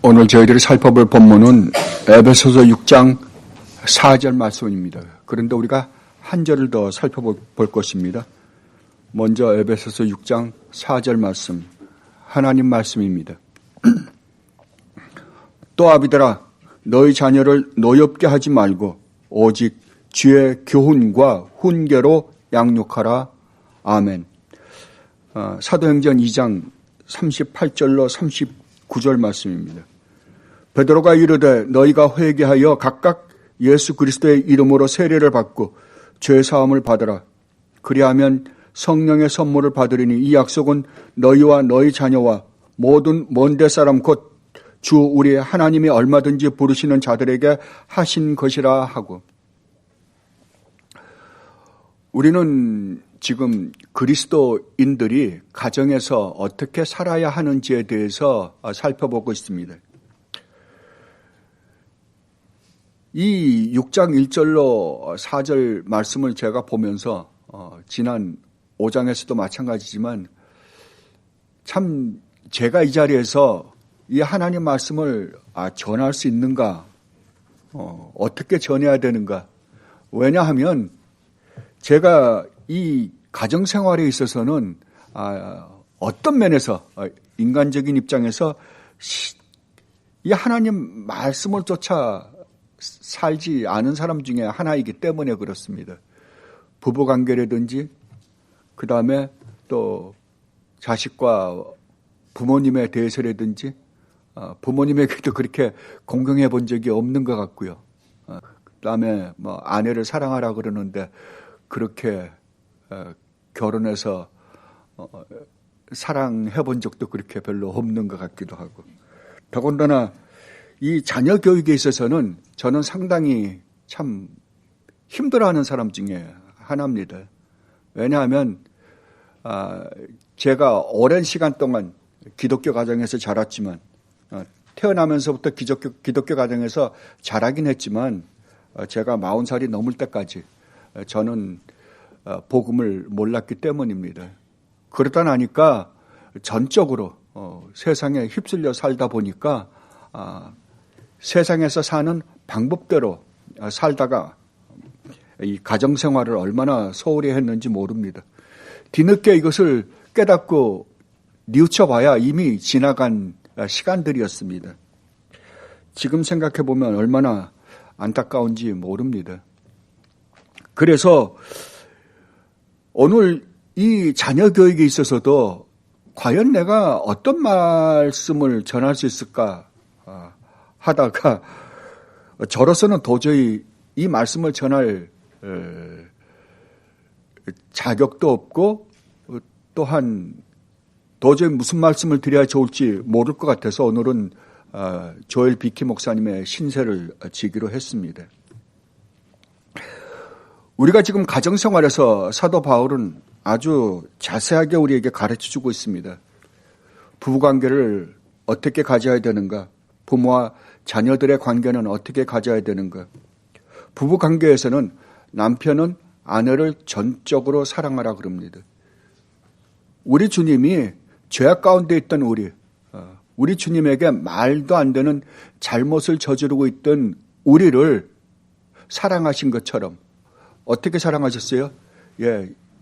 오늘 저희들이 살펴볼 본문은 에베소서 6장 4절 말씀입니다. 그런데 우리가 한 절을 더 살펴볼 것입니다. 먼저 에베소서 6장 4절 말씀, 하나님 말씀입니다. 또 아비들아, 너희 자녀를 노엽게 하지 말고 오직 주의 교훈과 훈계로 양육하라. 아멘. 사도행전 2장 38절로 39절 말씀입니다. 베드로가 이르되 너희가 회개하여 각각 예수 그리스도의 이름으로 세례를 받고 죄 사함을 받으라. 그리하면 성령의 선물을 받으리니 이 약속은 너희와 너희 자녀와 모든 먼데 사람 곧 주 우리 하나님이 얼마든지 부르시는 자들에게 하신 것이라 하고. 우리는 지금 그리스도인들이 가정에서 어떻게 살아야 하는지에 대해서 살펴보고 있습니다. 이 6장 1절로 4절 말씀을 제가 보면서 지난 5장에서도 마찬가지지만 참 제가 이 자리에서 이 하나님 말씀을 전할 수 있는가, 어떻게 전해야 되는가. 왜냐하면 제가 이 가정생활에 있어서는 어떤 면에서 인간적인 입장에서 이 하나님 말씀을 쫓아 살지 않은 사람 중에 하나이기 때문에 그렇습니다. 부부관계라든지 그 다음에 또 자식과 부모님에 대해서라든지 부모님에게도 그렇게 공경해 본 적이 없는 것 같고요. 그 다음에 뭐 아내를 사랑하라 그러는데 그렇게 결혼해서 사랑해 본 적도 그렇게 별로 없는 것 같기도 하고. 더군다나 이 자녀 교육에 있어서는 저는 상당히 참 힘들어하는 사람 중에 하나입니다. 왜냐하면 제가 오랜 시간 동안 기독교 가정에서 자랐지만 태어나면서부터 기독교 가정에서 자라긴 했지만 제가 40살이 넘을 때까지 저는 복음을 몰랐기 때문입니다. 그러다 나니까 전적으로 세상에 휩쓸려 살다 보니까 세상에서 사는 방법대로 살다가 이 가정생활을 얼마나 소홀히 했는지 모릅니다. 뒤늦게 이것을 깨닫고 뉘우쳐봐야 이미 지나간 시간들이었습니다. 지금 생각해보면 얼마나 안타까운지 모릅니다. 그래서 오늘 이 자녀 교육에 있어서도 과연 내가 어떤 말씀을 전할 수 있을까 하다가 저로서는 도저히 이 말씀을 전할 자격도 없고 또한 도저히 무슨 말씀을 드려야 좋을지 모를 것 같아서 오늘은 조엘 비키 목사님의 신세를 지기로 했습니다. 우리가 지금 가정생활에서 사도 바울은 아주 자세하게 우리에게 가르쳐주고 있습니다. 부부관계를 어떻게 가져야 되는가, 부모와 자녀들의 관계는 어떻게 가져야 되는가. 부부관계에서는 남편은 아내를 전적으로 사랑하라 그럽니다. 우리 주님이 죄악 가운데 있던 우리 주님에게 말도 안 되는 잘못을 저지르고 있던 우리를 사랑하신 것처럼 어떻게 사랑하셨어요?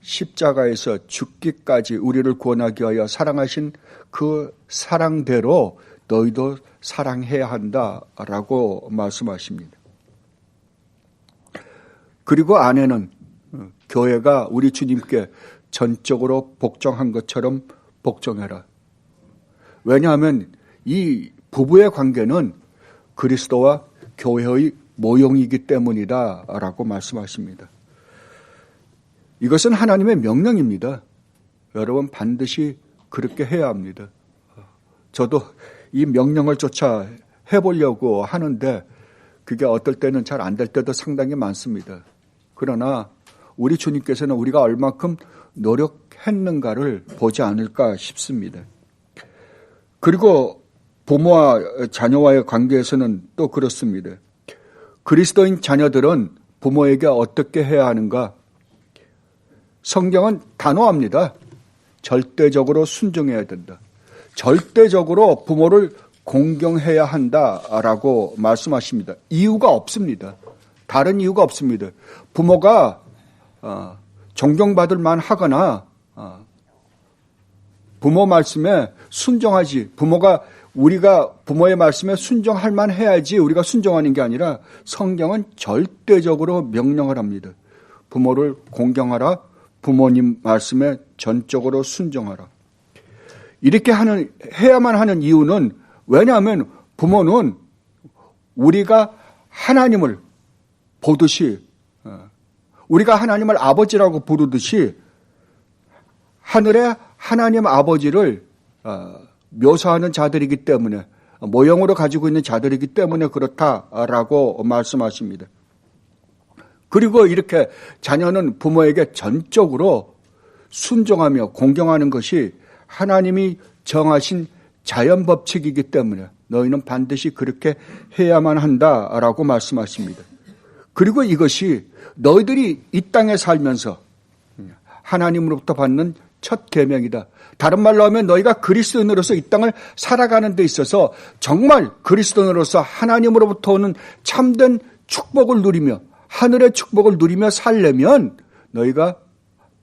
십자가에서 죽기까지 우리를 구원하기 위하여 사랑하신 그 사랑대로 너희도 사랑해야 한다라고 말씀하십니다. 그리고 아내는 교회가 우리 주님께 전적으로 복종한 것처럼 복종해라. 왜냐하면 이 부부의 관계는 그리스도와 교회의 모형이기 때문이다라고 말씀하십니다. 이것은 하나님의 명령입니다. 여러분 반드시 그렇게 해야 합니다. 저도 이 명령을 쫓아 해보려고 하는데 그게 어떨 때는 잘 안 될 때도 상당히 많습니다. 그러나 우리 주님께서는 우리가 얼마큼 노력했는가를 보지 않을까 싶습니다. 그리고 부모와 자녀와의 관계에서는 또 그렇습니다. 그리스도인 자녀들은 부모에게 어떻게 해야 하는가? 성경은 단호합니다. 절대적으로 순종해야 된다. 절대적으로 부모를 공경해야 한다라고 말씀하십니다. 이유가 없습니다. 다른 이유가 없습니다. 부모가 존경받을 만하거나 부모 말씀에 순종하지, 우리가 부모의 말씀에 순종할 만해야지 우리가 순종하는 게 아니라 성경은 절대적으로 명령을 합니다. 부모를 공경하라, 부모님 말씀에 전적으로 순종하라. 이렇게 해야만 하는 이유는, 왜냐하면 부모는 우리가 하나님을 보듯이, 우리가 하나님을 아버지라고 부르듯이 하늘의 하나님 아버지를 묘사하는 자들이기 때문에, 모형으로 가지고 있는 자들이기 때문에 그렇다라고 말씀하십니다. 그리고 이렇게 자녀는 부모에게 전적으로 순종하며 공경하는 것이 하나님이 정하신 자연 법칙이기 때문에 너희는 반드시 그렇게 해야만 한다라고 말씀하십니다. 그리고 이것이 너희들이 이 땅에 살면서 하나님으로부터 받는 첫 계명이다. 다른 말로 하면 너희가 그리스도인으로서 이 땅을 살아가는 데 있어서 정말 그리스도인으로서 하나님으로부터 오는 참된 축복을 누리며 하늘의 축복을 누리며 살려면 너희가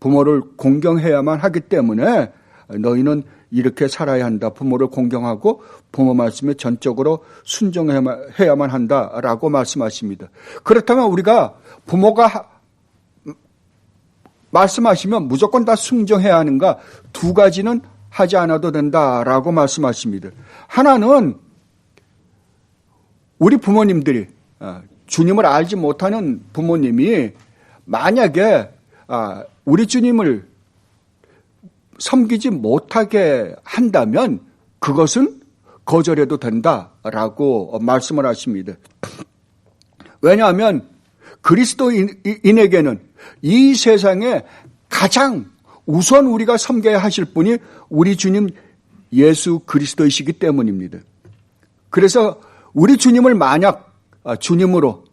부모를 공경해야만 하기 때문에 너희는 이렇게 살아야 한다. 부모를 공경하고 부모 말씀에 전적으로 순종해야만 한다라고 말씀하십니다. 그렇다면 우리가 부모가 말씀하시면 무조건 다 순종해야 하는가? 두 가지는 하지 않아도 된다라고 말씀하십니다. 하나는 우리 부모님들이, 주님을 알지 못하는 부모님이 만약에 우리 주님을 섬기지 못하게 한다면 그것은 거절해도 된다라고 말씀을 하십니다. 왜냐하면 그리스도인에게는 이 세상에 가장 우선 우리가 섬겨야 하실 분이 우리 주님 예수 그리스도이시기 때문입니다. 그래서 우리 주님을 만약 주님으로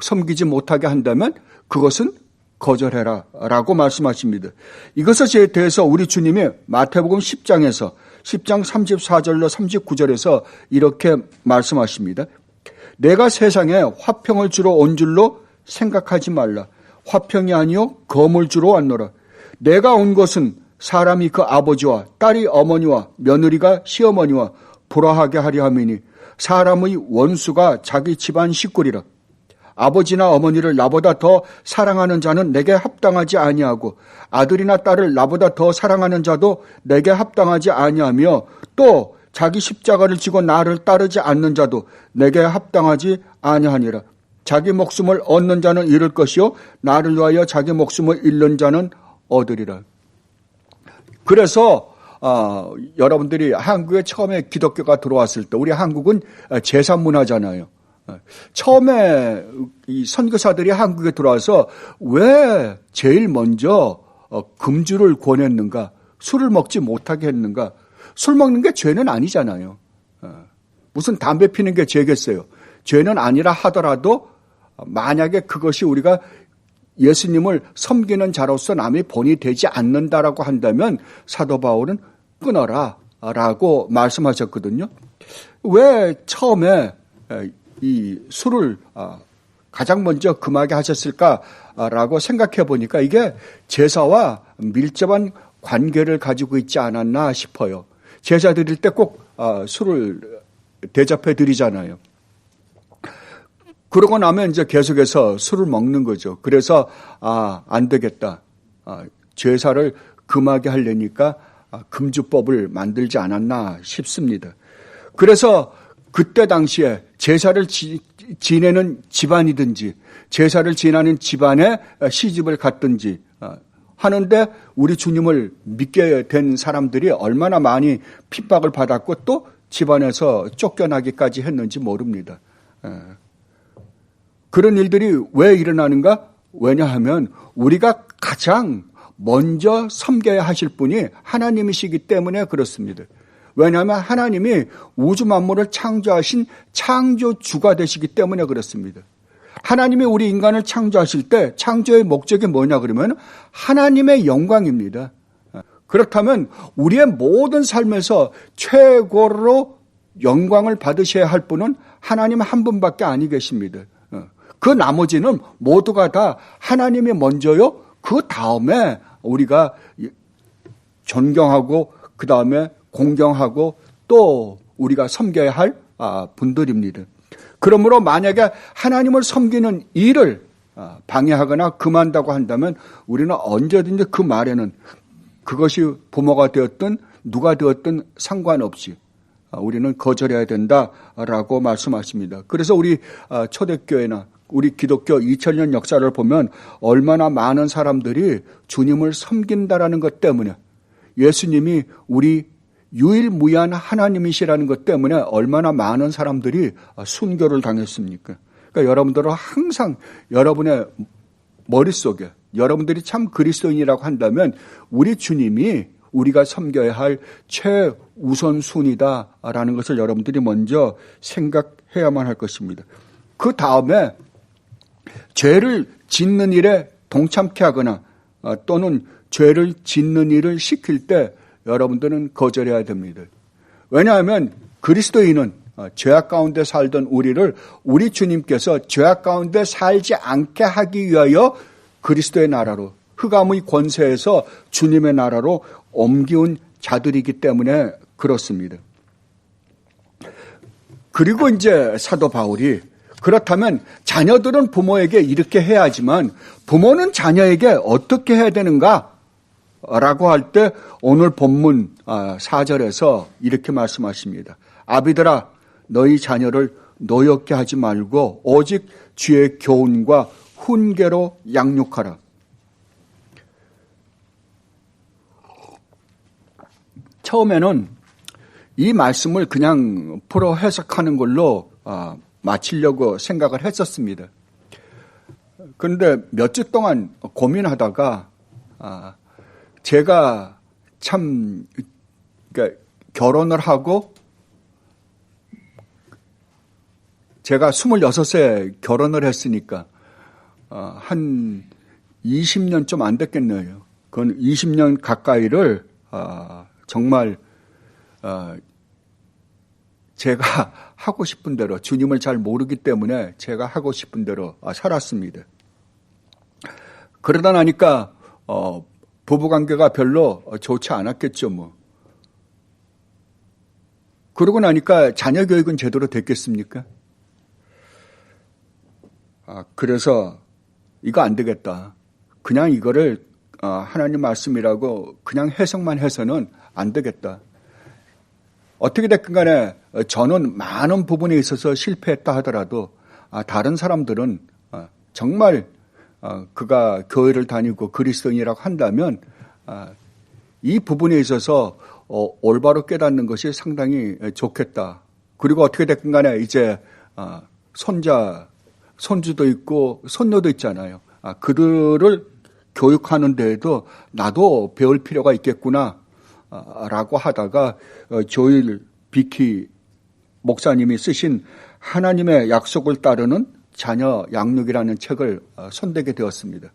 섬기지 못하게 한다면 그것은 거절해라 라고 말씀하십니다. 이것에 대해서 우리 주님이 마태복음 10장 34절로 39절에서 이렇게 말씀하십니다. 내가 세상에 화평을 주러 온 줄로 생각하지 말라. 화평이 아니요 검을 주러 왔노라. 내가 온 것은 사람이 그 아버지와 딸이 어머니와 며느리가 시어머니와 불화하게 하려 함이니 사람의 원수가 자기 집안 식구리라. 아버지나 어머니를 나보다 더 사랑하는 자는 내게 합당하지 아니하고 아들이나 딸을 나보다 더 사랑하는 자도 내게 합당하지 아니하며 또 자기 십자가를 지고 나를 따르지 않는 자도 내게 합당하지 아니하니라. 자기 목숨을 얻는 자는 잃을 것이요 나를 위하여 자기 목숨을 잃는 자는 얻으리라. 그래서 여러분들이 한국에 처음에 기독교가 들어왔을 때, 우리 한국은 제사 문화잖아요. 처음에 이 선교사들이 한국에 들어와서 왜 제일 먼저 금주를 권했는가? 술을 먹지 못하게 했는가? 술 먹는 게 죄는 아니잖아요. 무슨 담배 피는 게 죄겠어요. 죄는 아니라 하더라도 만약에 그것이 우리가 예수님을 섬기는 자로서 남의 본이 되지 않는다라고 한다면 사도 바울은 끊어라 라고 말씀하셨거든요. 왜 처음에 이 술을 가장 먼저 금하게 하셨을까라고 생각해 보니까 이게 제사와 밀접한 관계를 가지고 있지 않았나 싶어요. 제사 드릴 때 꼭 술을 대접해 드리잖아요. 그러고 나면 이제 계속해서 술을 먹는 거죠. 그래서 안 되겠다. 제사를 금하게 하려니까 금주법을 만들지 않았나 싶습니다. 그래서 그때 당시에 제사를 지내는 집안이든지 제사를 지내는 집안에 시집을 갔든지 하는데 우리 주님을 믿게 된 사람들이 얼마나 많이 핍박을 받았고 또 집안에서 쫓겨나기까지 했는지 모릅니다. 그런 일들이 왜 일어나는가? 왜냐하면 우리가 가장 먼저 섬겨야 하실 분이 하나님이시기 때문에 그렇습니다. 왜냐하면 하나님이 우주 만물을 창조하신 창조주가 되시기 때문에 그렇습니다. 하나님이 우리 인간을 창조하실 때 창조의 목적이 뭐냐 그러면 하나님의 영광입니다. 그렇다면 우리의 모든 삶에서 최고로 영광을 받으셔야 할 분은 하나님 한 분밖에 아니 계십니다. 그 나머지는 모두가 다 하나님이 먼저요. 그 다음에 우리가 존경하고 그 다음에 공경하고 또 우리가 섬겨야 할 분들입니다. 그러므로 만약에 하나님을 섬기는 일을 방해하거나 금한다고 한다면 우리는 언제든지 그 말에는 그것이 부모가 되었든 누가 되었든 상관없이 우리는 거절해야 된다라고 말씀하십니다. 그래서 우리 초대교회나 우리 기독교 2000년 역사를 보면 얼마나 많은 사람들이 주님을 섬긴다라는 것 때문에 예수님이 우리 유일무이한 하나님이시라는 것 때문에 얼마나 많은 사람들이 순교를 당했습니까? 그러니까 여러분들은 항상 여러분의 머릿속에 여러분들이 참 그리스도인이라고 한다면 우리 주님이 우리가 섬겨야 할 최우선순위다라는 것을 여러분들이 먼저 생각해야만 할 것입니다. 그 다음에 죄를 짓는 일에 동참케 하거나 또는 죄를 짓는 일을 시킬 때 여러분들은 거절해야 됩니다. 왜냐하면 그리스도인은 죄악 가운데 살던 우리를 우리 주님께서 죄악 가운데 살지 않게 하기 위하여 그리스도의 나라로 흑암의 권세에서 주님의 나라로 옮기운 자들이기 때문에 그렇습니다. 그리고 이제 사도 바울이 그렇다면 자녀들은 부모에게 이렇게 해야지만 부모는 자녀에게 어떻게 해야 되는가? 라고 할 때 오늘 본문 4절에서 이렇게 말씀하십니다. 아비들아 너희 자녀를 노엽게 하지 말고 오직 주의 교훈과 훈계로 양육하라. 처음에는 이 말씀을 그냥 풀어 해석하는 걸로 마치려고 생각을 했었습니다. 그런데 몇 주 동안 고민하다가 제가 참 그러니까 결혼을 하고 제가 26세 결혼을 했으니까 한 20년 좀 안 됐겠네요. 그건 20년 가까이를 정말 제가 하고 싶은 대로 주님을 잘 모르기 때문에 제가 하고 싶은 대로 살았습니다. 그러다 나니까 부부관계가 별로 좋지 않았겠죠 뭐. 그러고 나니까 자녀 교육은 제대로 됐겠습니까? 그래서 이거 안 되겠다. 그냥 이거를 하나님 말씀이라고 그냥 해석만 해서는 안 되겠다. 어떻게 됐든 간에 저는 많은 부분에 있어서 실패했다 하더라도 다른 사람들은 정말 그가 교회를 다니고 그리스도인이라고 한다면 이 부분에 있어서 올바로 깨닫는 것이 상당히 좋겠다. 그리고 어떻게 됐든 간에 이제 손주도 있고 손녀도 있잖아요. 그들을 교육하는 데에도 나도 배울 필요가 있겠구나 라고 하다가 조일 비키 목사님이 쓰신 하나님의 약속을 따르는 자녀 양육이라는 책을 손대게 되었습니다.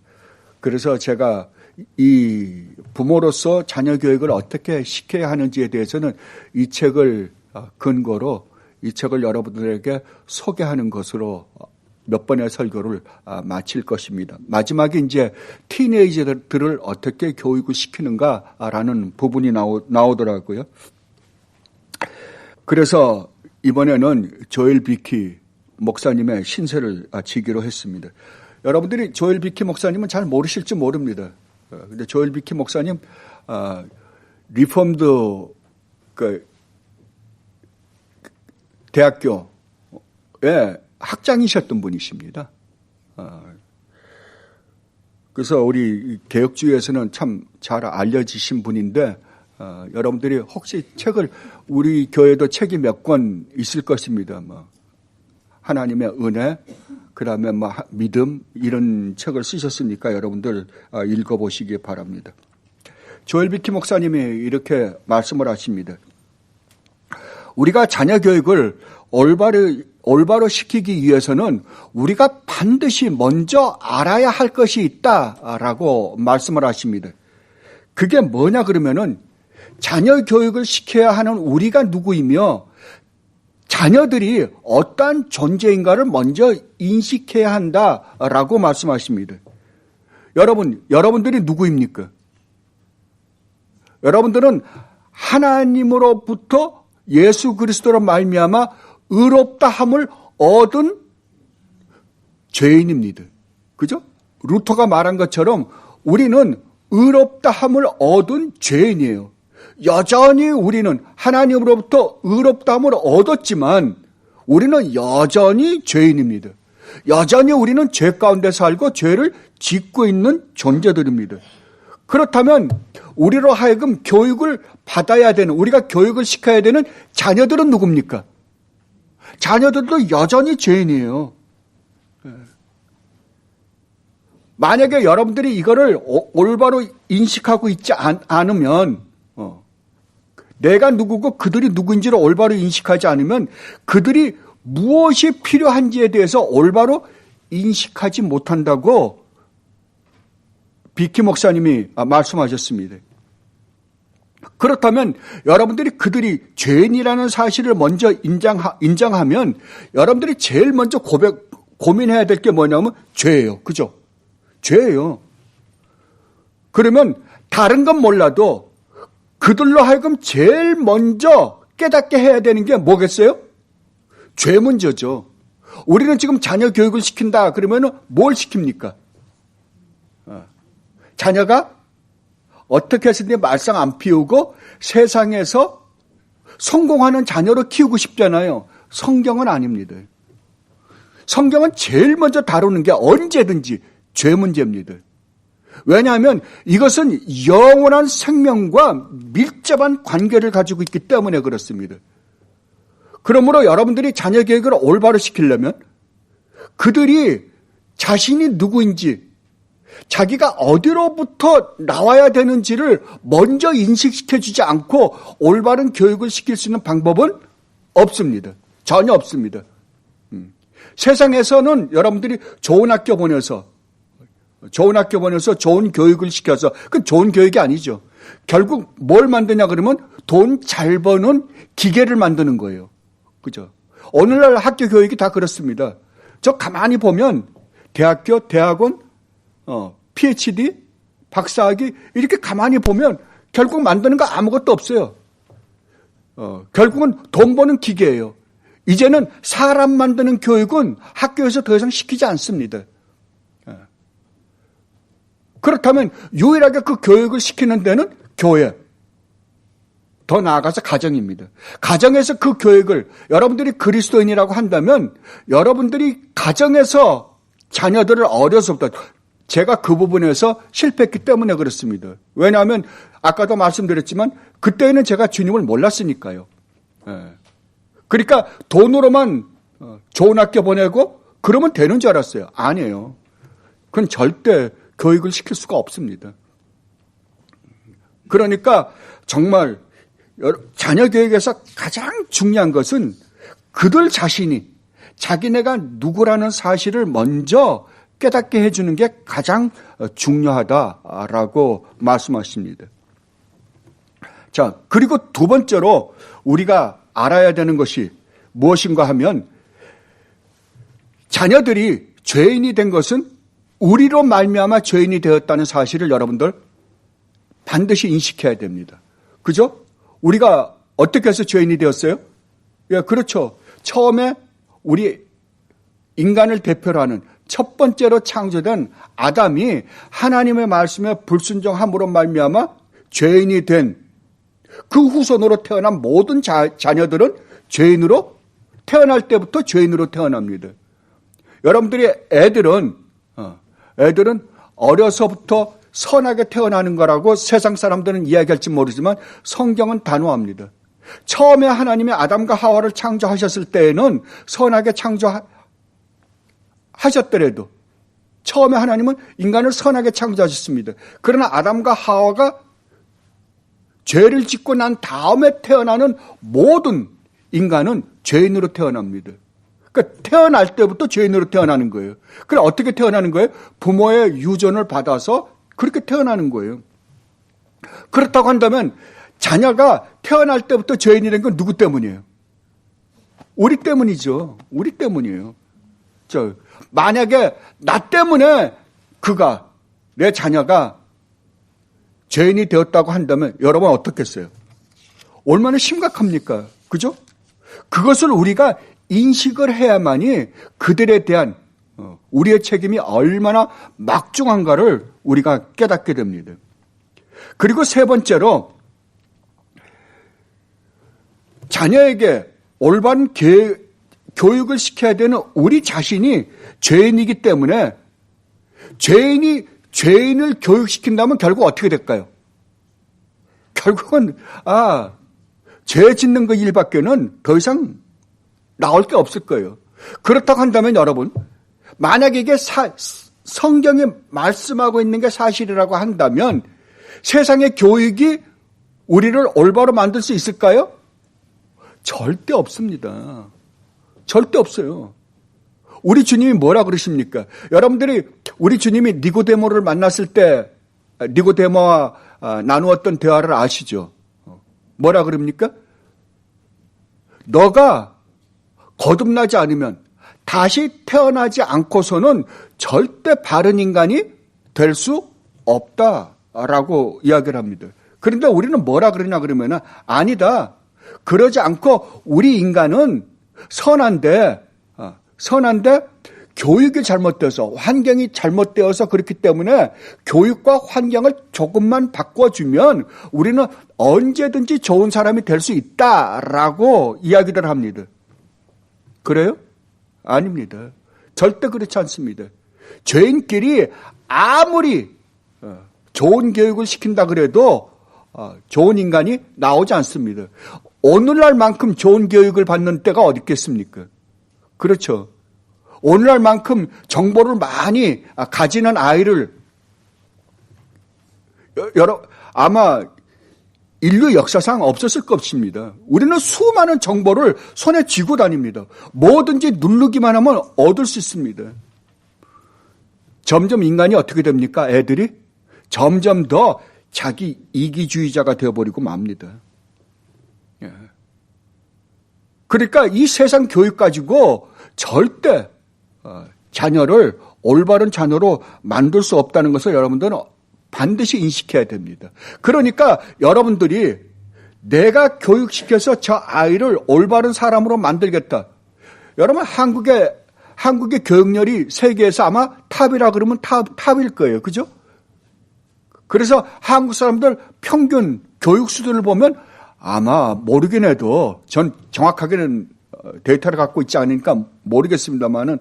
그래서 제가 이 부모로서 자녀 교육을 어떻게 시켜야 하는지에 대해서는 이 책을 근거로 이 책을 여러분들에게 소개하는 것으로 몇 번의 설교를 마칠 것입니다. 마지막에 이제 티네이저들을 어떻게 교육을 시키는가라는 부분이 나오더라고요. 그래서 이번에는 조엘 비키 목사님의 신세를 지기로 했습니다. 여러분들이 조엘 비키 목사님은 잘 모르실지 모릅니다. 근데 조엘 비키 목사님 리폼드 대학교에 학장이셨던 분이십니다. 그래서 우리 개혁주의에서는 참 잘 알려지신 분인데 여러분들이 혹시 책을 우리 교회도 책이 몇 권 있을 것입니다. 뭐 하나님의 은혜, 그다음에 뭐 믿음 이런 책을 쓰셨으니까 여러분들 읽어보시기 바랍니다. 조엘 비키 목사님이 이렇게 말씀을 하십니다. 우리가 자녀 교육을 올바로 시키기 위해서는 우리가 반드시 먼저 알아야 할 것이 있다라고 말씀을 하십니다. 그게 뭐냐 그러면은 자녀 교육을 시켜야 하는 우리가 누구이며 자녀들이 어떠한 존재인가를 먼저 인식해야 한다라고 말씀하십니다. 여러분들이 누구입니까? 여러분들은 하나님으로부터 예수 그리스도로 말미암아 의롭다함을 얻은 죄인입니다. 그죠? 루터가 말한 것처럼 우리는 의롭다함을 얻은 죄인이에요. 여전히 우리는 하나님으로부터 의롭다함을 얻었지만 우리는 여전히 죄인입니다. 여전히 우리는 죄 가운데 살고 죄를 짓고 있는 존재들입니다. 그렇다면 우리로 하여금 교육을 받아야 되는, 우리가 교육을 시켜야 되는 자녀들은 누굽니까? 자녀들도 여전히 죄인이에요. 만약에 여러분들이 이거를 올바로 인식하고 있지 않으면, 내가 누구고 그들이 누구인지를 올바로 인식하지 않으면 그들이 무엇이 필요한지에 대해서 올바로 인식하지 못한다고 비키 목사님이 말씀하셨습니다. 그렇다면 여러분들이 그들이 죄인이라는 사실을 먼저 인정하면 여러분들이 제일 먼저 고민해야 될 게 뭐냐면 죄예요. 그죠? 죄예요. 그러면 다른 건 몰라도 그들로 하여금 제일 먼저 깨닫게 해야 되는 게 뭐겠어요? 죄 문제죠. 우리는 지금 자녀 교육을 시킨다 그러면 뭘 시킵니까? 자녀가 어떻게 해서든 말썽 안 피우고 세상에서 성공하는 자녀로 키우고 싶잖아요. 성경은 아닙니다. 성경은 제일 먼저 다루는 게 언제든지 죄 문제입니다. 왜냐하면 이것은 영원한 생명과 밀접한 관계를 가지고 있기 때문에 그렇습니다. 그러므로 여러분들이 자녀 교육을 올바로 시키려면 그들이 자신이 누구인지, 자기가 어디로부터 나와야 되는지를 먼저 인식시켜주지 않고 올바른 교육을 시킬 수 있는 방법은 없습니다. 전혀 없습니다. 세상에서는 여러분들이 좋은 학교 보내서 좋은 교육을 시켜서, 그 좋은 교육이 아니죠. 결국 뭘 만드냐 그러면 돈 잘 버는 기계를 만드는 거예요. 그죠? 오늘날 학교 교육이 다 그렇습니다. 저 가만히 보면 대학교, 대학원, PhD, 박사학위 이렇게 가만히 보면 결국 만드는 거 아무것도 없어요. 결국은 돈 버는 기계예요. 이제는 사람 만드는 교육은 학교에서 더 이상 시키지 않습니다. 그렇다면 유일하게 그 교육을 시키는 데는 교회, 더 나아가서 가정입니다. 가정에서 그 교육을 여러분들이 그리스도인이라고 한다면 여러분들이 가정에서 자녀들을 어려서부터, 제가 그 부분에서 실패했기 때문에 그렇습니다. 왜냐하면 아까도 말씀드렸지만 그때는 제가 주님을 몰랐으니까요. 그러니까 돈으로만 좋은 학교 보내고 그러면 되는 줄 알았어요. 아니에요. 그건 절대 교육을 시킬 수가 없습니다. 그러니까 정말 자녀 교육에서 가장 중요한 것은 그들 자신이 자기네가 누구라는 사실을 먼저 깨닫게 해주는 게 가장 중요하다라고 말씀하십니다. 자, 그리고 두 번째로 우리가 알아야 되는 것이 무엇인가 하면 자녀들이 죄인이 된 것은 우리로 말미암아 죄인이 되었다는 사실을 여러분들 반드시 인식해야 됩니다. 그죠? 우리가 어떻게 해서 죄인이 되었어요? 예, 그렇죠. 처음에 우리 인간을 대표로 하는 첫 번째로 창조된 아담이 하나님의 말씀에 불순종함으로 말미암아 죄인이 된 그 후손으로 태어난 모든 자녀들은 죄인으로 태어날 때부터 죄인으로 태어납니다. 여러분들이 애들은 어려서부터 선하게 태어나는 거라고 세상 사람들은 이야기할지 모르지만 성경은 단호합니다. 처음에 하나님이 아담과 하와를 창조하셨을 때에는 선하게 창조하셨더라도 처음에 하나님은 인간을 선하게 창조하셨습니다. 그러나 아담과 하와가 죄를 짓고 난 다음에 태어나는 모든 인간은 죄인으로 태어납니다. 그러니까 태어날 때부터 죄인으로 태어나는 거예요. 그럼 어떻게 태어나는 거예요? 부모의 유전을 받아서 그렇게 태어나는 거예요. 그렇다고 한다면 자녀가 태어날 때부터 죄인이 된 건 누구 때문이에요? 우리 때문이죠. 우리 때문이에요. 만약에 나 때문에 내 자녀가 죄인이 되었다고 한다면 여러분 어떻겠어요? 얼마나 심각합니까? 그죠? 그것을 우리가 인식을 해야만이 그들에 대한 우리의 책임이 얼마나 막중한가를 우리가 깨닫게 됩니다. 그리고 세 번째로 자녀에게 올바른 교육을 시켜야 되는 우리 자신이 죄인이기 때문에 죄인을 교육시킨다면 결국 어떻게 될까요? 결국은 죄 짓는 그 일밖에는 더 이상 나올 게 없을 거예요. 그렇다고 한다면 여러분, 만약에 이게 성경이 말씀하고 있는 게 사실이라고 한다면 세상의 교육이 우리를 올바로 만들 수 있을까요? 절대 없습니다. 절대 없어요. 우리 주님이 뭐라 그러십니까? 여러분들이 우리 주님이 니고데모를 만났을 때 니고데모와 나누었던 대화를 아시죠? 뭐라 그럽니까? 너가 거듭나지 않으면 다시 태어나지 않고서는 절대 바른 인간이 될 수 없다라고 이야기를 합니다. 그런데 우리는 뭐라 그러냐 그러면 아니다. 그러지 않고 우리 인간은 선한데 교육이 잘못돼서 환경이 잘못되어서 그렇기 때문에 교육과 환경을 조금만 바꿔주면 우리는 언제든지 좋은 사람이 될 수 있다라고 이야기를 합니다. 그래요? 아닙니다. 절대 그렇지 않습니다. 죄인끼리 아무리 좋은 교육을 시킨다 그래도 좋은 인간이 나오지 않습니다. 오늘날만큼 좋은 교육을 받는 때가 어디 있겠습니까? 그렇죠. 오늘날만큼 정보를 많이 가지는 아이를 아마 인류 역사상 없었을 것입니다. 우리는 수많은 정보를 손에 쥐고 다닙니다. 뭐든지 누르기만 하면 얻을 수 있습니다. 점점 인간이 어떻게 됩니까? 애들이 점점 더 자기 이기주의자가 되어버리고 맙니다. 그러니까 이 세상 교육 가지고 절대 자녀를 올바른 자녀로 만들 수 없다는 것을 여러분들은 반드시 인식해야 됩니다. 그러니까 여러분들이 내가 교육시켜서 저 아이를 올바른 사람으로 만들겠다. 여러분 한국의 교육열이 세계에서 아마 탑이라 그러면 탑일 거예요. 그죠? 그래서 한국 사람들 평균 교육 수준을 보면 아마 모르긴 해도 전 정확하게는 데이터를 갖고 있지 않으니까 모르겠습니다만은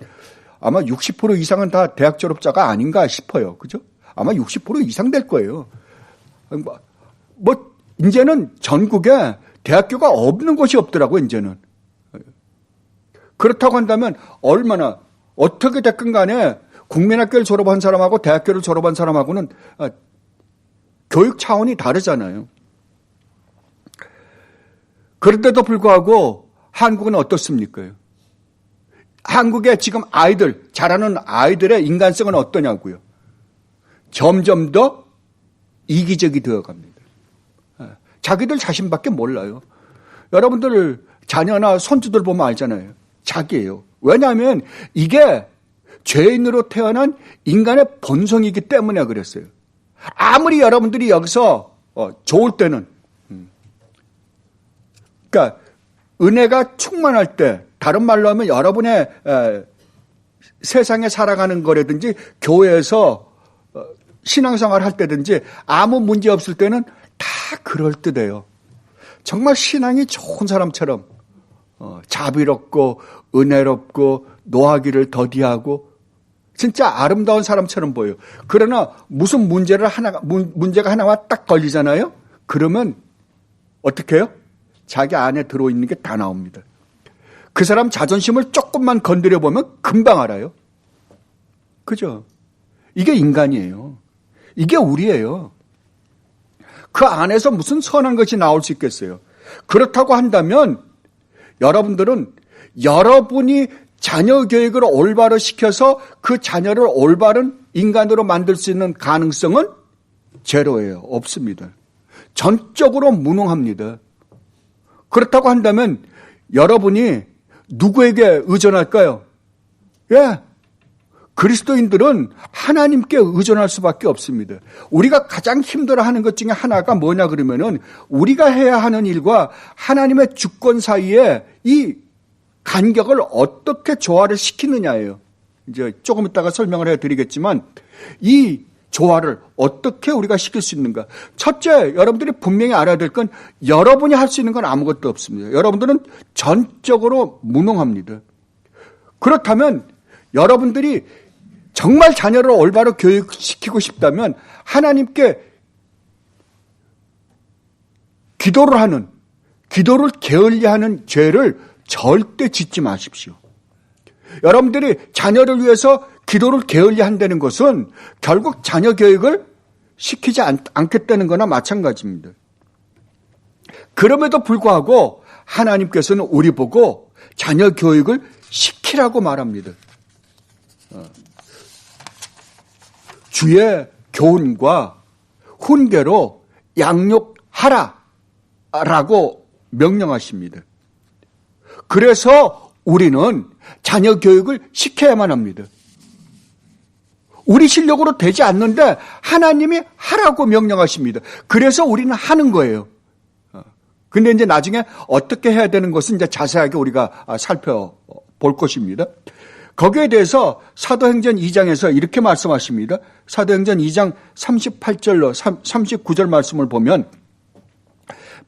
아마 60% 이상은 다 대학 졸업자가 아닌가 싶어요. 그죠? 아마 60% 이상 될 거예요. 이제는 전국에 대학교가 없는 곳이 없더라고요, 이제는. 그렇다고 한다면 얼마나, 어떻게 됐건 간에 국민학교를 졸업한 사람하고 대학교를 졸업한 사람하고는 교육 차원이 다르잖아요. 그런데도 불구하고 한국은 어떻습니까? 한국의 지금 자라는 아이들의 인간성은 어떠냐고요? 점점 더 이기적이 되어갑니다. 자기들 자신밖에 몰라요. 여러분들 자녀나 손주들 보면 알잖아요. 자기예요. 왜냐하면 이게 죄인으로 태어난 인간의 본성이기 때문에 그랬어요. 아무리 여러분들이 여기서 좋을 때는 그러니까 은혜가 충만할 때, 다른 말로 하면 여러분의 세상에 살아가는 거라든지 교회에서 신앙생활 할 때든지 아무 문제 없을 때는 다 그럴듯해요. 정말 신앙이 좋은 사람처럼 자비롭고 은혜롭고 노하기를 더디하고 진짜 아름다운 사람처럼 보여요. 그러나 무슨 문제가 하나가 딱 걸리잖아요. 그러면 어떻게 해요? 자기 안에 들어있는 게 다 나옵니다. 그 사람 자존심을 조금만 건드려 보면 금방 알아요. 그죠? 이게 인간이에요. 이게 우리예요. 그 안에서 무슨 선한 것이 나올 수 있겠어요? 그렇다고 한다면 여러분들은 여러분이 자녀 교육을 올바로 시켜서 그 자녀를 올바른 인간으로 만들 수 있는 가능성은 제로예요. 없습니다. 전적으로 무능합니다. 그렇다고 한다면 여러분이 누구에게 의존할까요? 예. 그리스도인들은 하나님께 의존할 수밖에 없습니다. 우리가 가장 힘들어하는 것 중에 하나가 뭐냐 그러면은 우리가 해야 하는 일과 하나님의 주권 사이에 이 간격을 어떻게 조화를 시키느냐예요. 이제 조금 이따가 설명을 해드리겠지만 이 조화를 어떻게 우리가 시킬 수 있는가. 첫째, 여러분들이 분명히 알아야 될 건 여러분이 할 수 있는 건 아무것도 없습니다. 여러분들은 전적으로 무능합니다. 그렇다면 여러분들이 정말 자녀를 올바로 교육시키고 싶다면 하나님께 기도를 게을리하는 죄를 절대 짓지 마십시오. 여러분들이 자녀를 위해서 기도를 게을리한다는 것은 결국 자녀 교육을 시키지 않겠다는 거나 마찬가지입니다. 그럼에도 불구하고 하나님께서는 우리 보고 자녀 교육을 시키라고 말합니다. 주의 교훈과 훈계로 양육하라 라고 명령하십니다. 그래서 우리는 자녀 교육을 시켜야만 합니다. 우리 실력으로 되지 않는데 하나님이 하라고 명령하십니다. 그래서 우리는 하는 거예요. 근데 이제 나중에 어떻게 해야 되는 것은 이제 자세하게 우리가 살펴볼 것입니다. 거기에 대해서 사도행전 2장에서 이렇게 말씀하십니다. 사도행전 2장 38절로 39절 말씀을 보면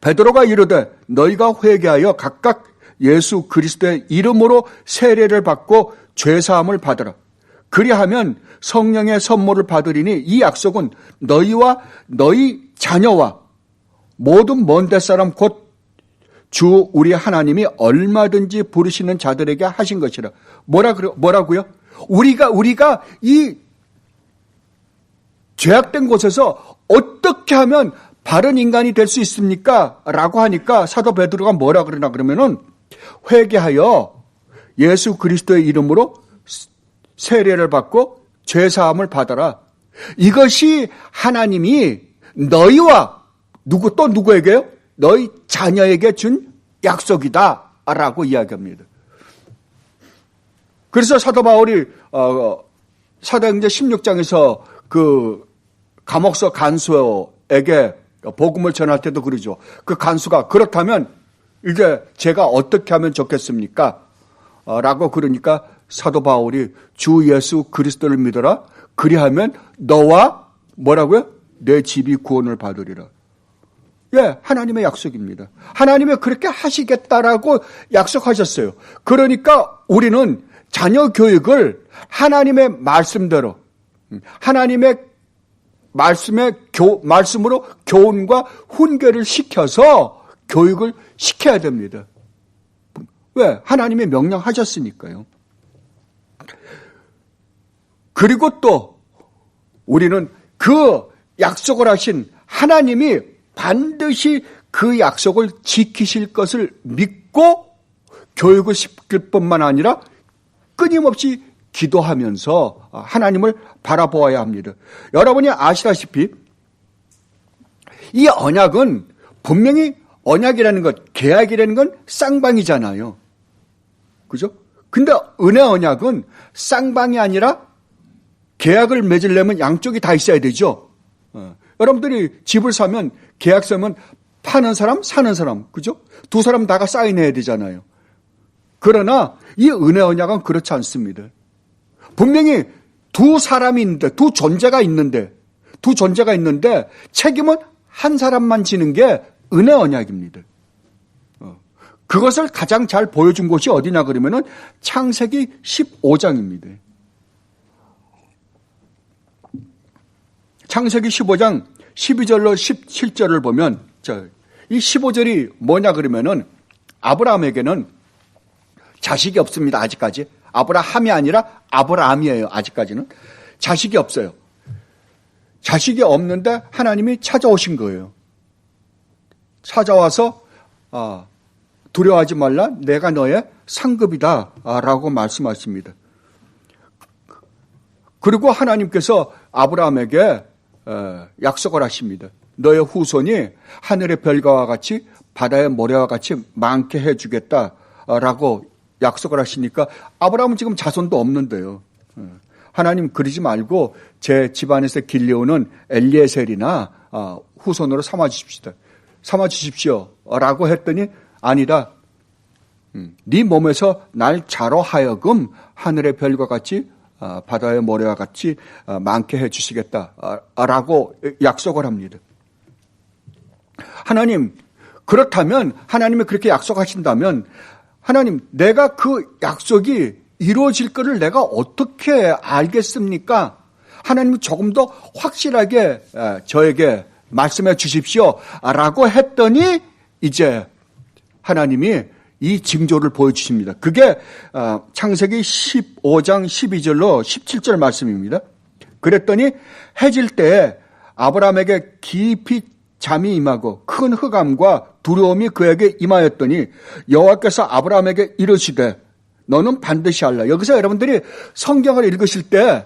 베드로가 이르되 너희가 회개하여 각각 예수 그리스도의 이름으로 세례를 받고 죄사함을 받으라. 그리하면 성령의 선물을 받으리니 이 약속은 너희와 너희 자녀와 모든 먼 데사람 곧 주 우리 하나님이 얼마든지 부르시는 자들에게 하신 것이라. 뭐라고요? 우리가 이 죄악된 곳에서 어떻게 하면 바른 인간이 될 수 있습니까? 라고 하니까 사도 베드로가 뭐라 그러나 그러면은 회개하여 예수 그리스도의 이름으로 세례를 받고 죄사함을 받아라. 이것이 하나님이 너희와 누구에게요? 너희 자녀에게 준 약속이다 라고 이야기합니다. 그래서 사도 바울이 사도행전 16장에서 그 감옥서 간수에게 복음을 전할 때도 그러죠. 그 간수가 그렇다면 이제 제가 어떻게 하면 좋겠습니까? 라고 그러니까 사도 바울이 주 예수 그리스도를 믿어라. 그리하면 너와 뭐라고요? 내 집이 구원을 받으리라. 예, 하나님의 약속입니다. 하나님이 그렇게 하시겠다라고 약속하셨어요. 그러니까 우리는 자녀 교육을 하나님의 말씀대로, 하나님의 말씀으로 교훈과 훈계를 시켜서 교육을 시켜야 됩니다. 왜? 하나님이 명령하셨으니까요. 그리고 또 우리는 그 약속을 하신 하나님이 반드시 그 약속을 지키실 것을 믿고 교육을 시킬 뿐만 아니라 끊임없이 기도하면서 하나님을 바라보아야 합니다. 여러분이 아시다시피 이 언약은 분명히 언약이라는 것, 계약이라는 건 쌍방이잖아요. 그죠? 근데 은혜 언약은 쌍방이 아니라 계약을 맺으려면 양쪽이 다 있어야 되죠. 여러분들이 집을 사면 계약서면 파는 사람, 사는 사람, 그죠? 두 사람 다가 사인해야 되잖아요. 그러나 이 은혜 언약은 그렇지 않습니다. 분명히 두 사람이 있는데, 두 존재가 있는데 책임은 한 사람만 지는 게 은혜 언약입니다. 그것을 가장 잘 보여준 곳이 어디냐 그러면은 창세기 15장입니다. 창세기 15장 12절로 17절을 보면 이 15절이 뭐냐 그러면은 아브라함에게는 자식이 없습니다. 아직까지. 아브라함이 아니라 아브라함이에요. 아직까지는. 자식이 없어요. 자식이 없는데 하나님이 찾아오신 거예요. 찾아와서 두려워하지 말라. 내가 너의 상급이다 라고 말씀하십니다. 그리고 하나님께서 아브라함에게 약속을 하십니다. 너의 후손이 하늘의 별과 같이 바다의 모래와 같이 많게 해주겠다라고 약속을 하시니까 아브라함은 지금 자손도 없는데요. 하나님 그러지 말고 제 집안에서 길려오는 엘리에셀이나 후손으로 삼아주십시오 라고 했더니 아니다. 네 몸에서 날 자로 하여금 하늘의 별과 같이 바다의 모래와 같이 많게 해주시겠다라고 약속을 합니다. 하나님, 그렇다면 하나님이 그렇게 약속하신다면 하나님, 내가 그 약속이 이루어질 것을 내가 어떻게 알겠습니까? 하나님이 조금 더 확실하게 저에게 말씀해 주십시오 라고 했더니 이제 하나님이 이 징조를 보여주십니다. 그게 창세기 15장 12절로 17절 말씀입니다. 그랬더니 해질 때에 아브라함에게 깊이 잠이 임하고 큰 흑암과 두려움이 그에게 임하였더니 여호와께서 아브라함에게 이르시되 너는 반드시 알라. 여기서 여러분들이 성경을 읽으실 때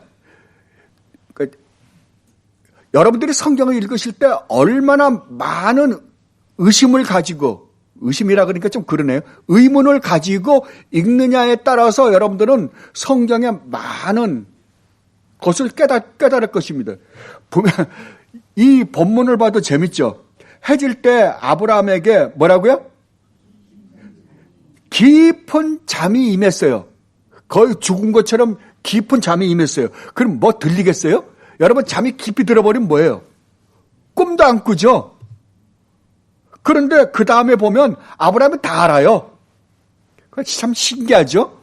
여러분들이 성경을 읽으실 때 얼마나 많은 의심을 가지고 의심이라 그러니까 좀 그러네요. 의문을 가지고 읽느냐에 따라서 여러분들은 성경의 많은 것을 깨달을 것입니다. 보면 이 본문을 봐도 재밌죠. 해질 때 아브라함에게 뭐라고요? 깊은 잠이 임했어요. 거의 죽은 것처럼 깊은 잠이 임했어요. 그럼 뭐 들리겠어요? 여러분 잠이 깊이 들어버리면 뭐예요? 꿈도 안 꾸죠? 그런데 그 다음에 보면 아브라함은 다 알아요. 참 신기하죠?